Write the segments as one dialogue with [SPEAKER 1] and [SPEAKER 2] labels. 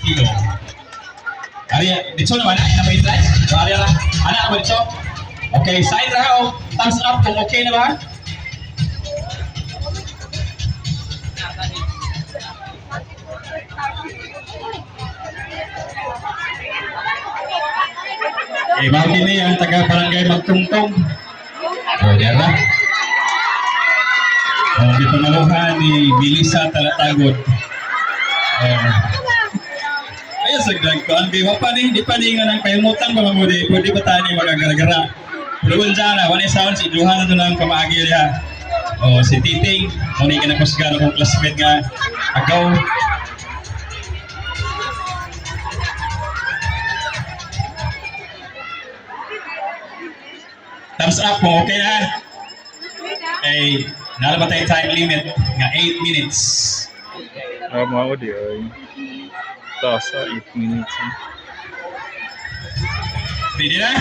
[SPEAKER 1] kilo. Ari, dito naman, na ba ito? Ari lang. Anak mo dito? Okay, side na o. Thumbs up kung okay na ba? Okay, bagay na yan, taga-barangay Magtungtong. O, diyan ba? O, di pangaluhan ni Bilisa Talatagod. Ayos, sagdag ko. Ang biwa pa ni, di pa ni nga nang pahimutan ba mo di, pwede ba tayo ni magagara-gara. Puluan dyan na, one sound, si Johan na doon ang pamaagil niya. O, si Titing, muna ka na kusgan akong classmate nga, agaw. Thumbs up kung okay na. Ay, nalaba tayo time limit nga 8 minutes.
[SPEAKER 2] Mau di ay. Tasa 8 minutes.
[SPEAKER 1] Pwede na?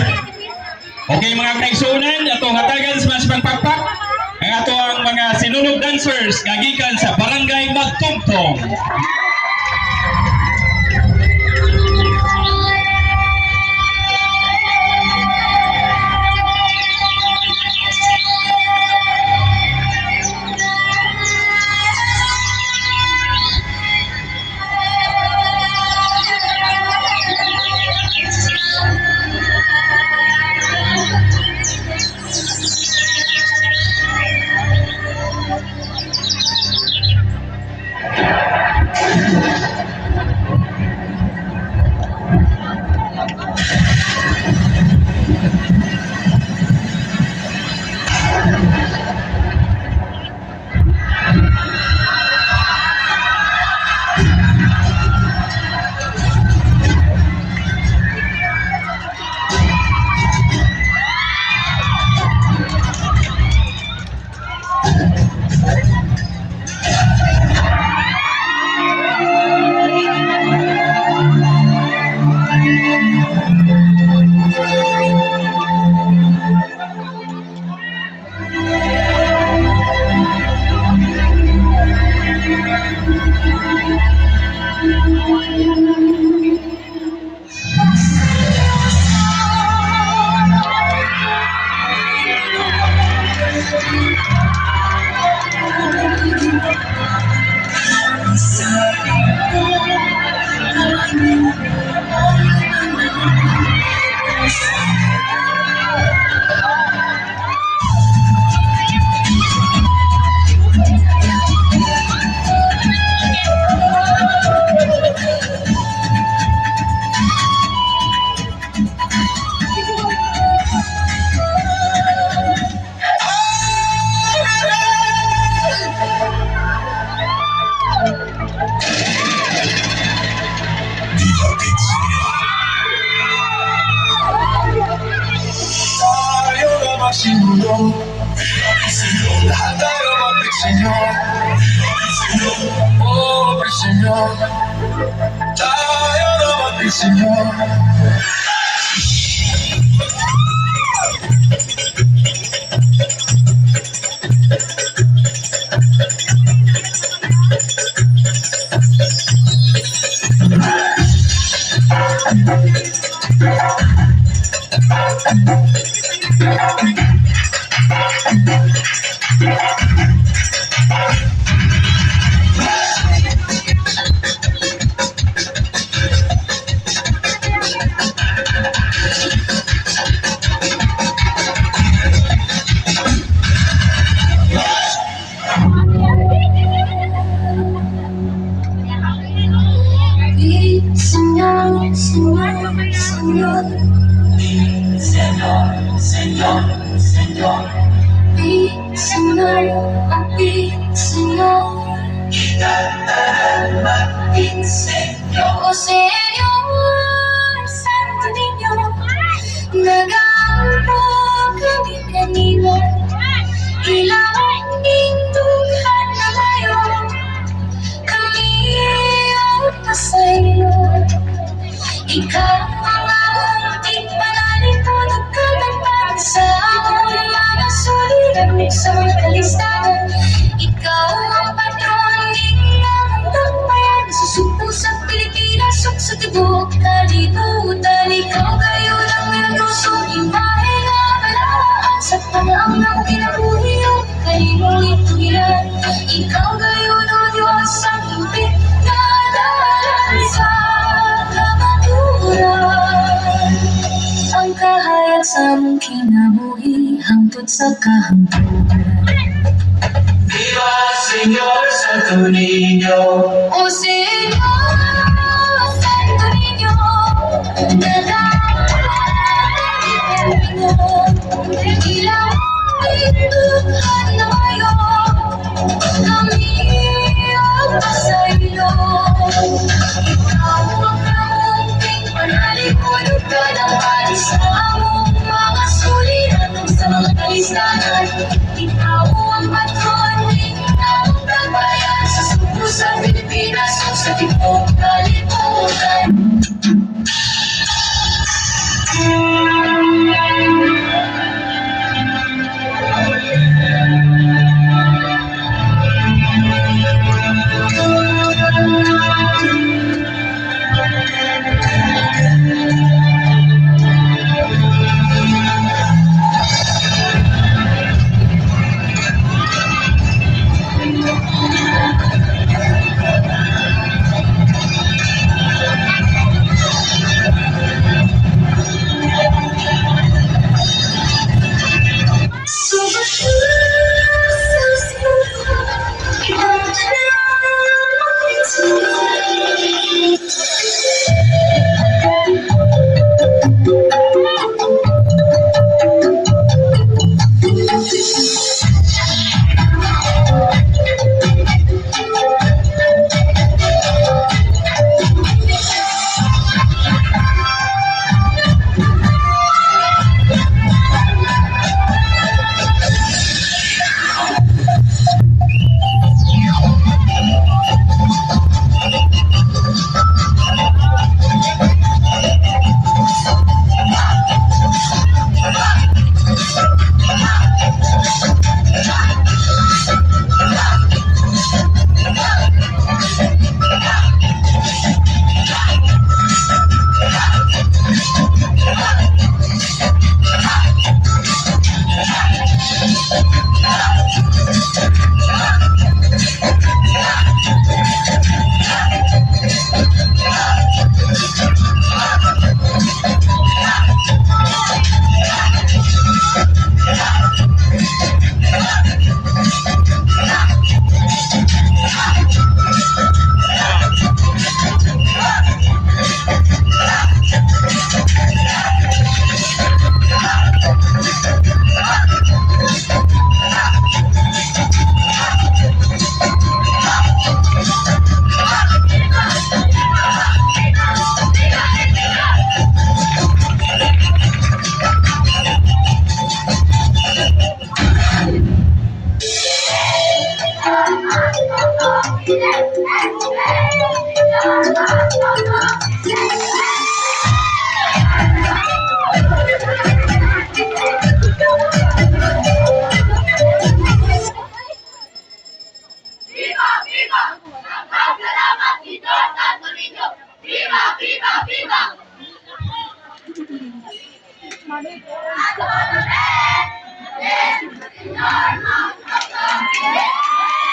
[SPEAKER 1] Okay mga kaigsunan, atong hatagan sa mas pagpakpak. Ang ato ang mga sinunog dancers gagikan sa Barangay Magtungtong.
[SPEAKER 3] Lahat tayo magpigsinyo. Oh, pigsinyo. Tayo na magpigsinyo. Señor, mi Señor, kita Señor. Oh Señor, Santo Niño, nag-aalpo kami kanina, ilangin Tuhan na ngayon, kami ay sa iyo. Ikaw ang aking panalito, nagkatapat sa among mga suliran sa mga kalistanan. Ikaw ang patron ng mga tagbayan, susupo sa Pilipinas, tibok kalibutan. Ikaw kayo lang minagrosong imahe nga balaan. Sa panaang ng kinabuhi ang kalimong itugilan. Ikaw kayo no Diyos ang higpit na dalan sa kamaturan. Ang kahayag sa mong kinabuhi hangtod sa kahangturan.
[SPEAKER 4] Viva Señor Santo Niño,
[SPEAKER 3] O Señor, Santo Niño, ilaw Tuhan na ngayon, kami ang pasaylo. Ikaw ang kaunting panalipunod ka ng panis sa among mga suliran sa mga kalistanan. Ikaw ang patron, ikaw ang pagbayan sa suko sa Pilipinas o sa tibok kalibutan.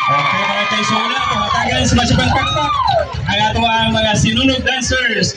[SPEAKER 1] Okay, mga kaisula, tumatagal sa masyabang pakpak ang ato ang mga sinunod dancers.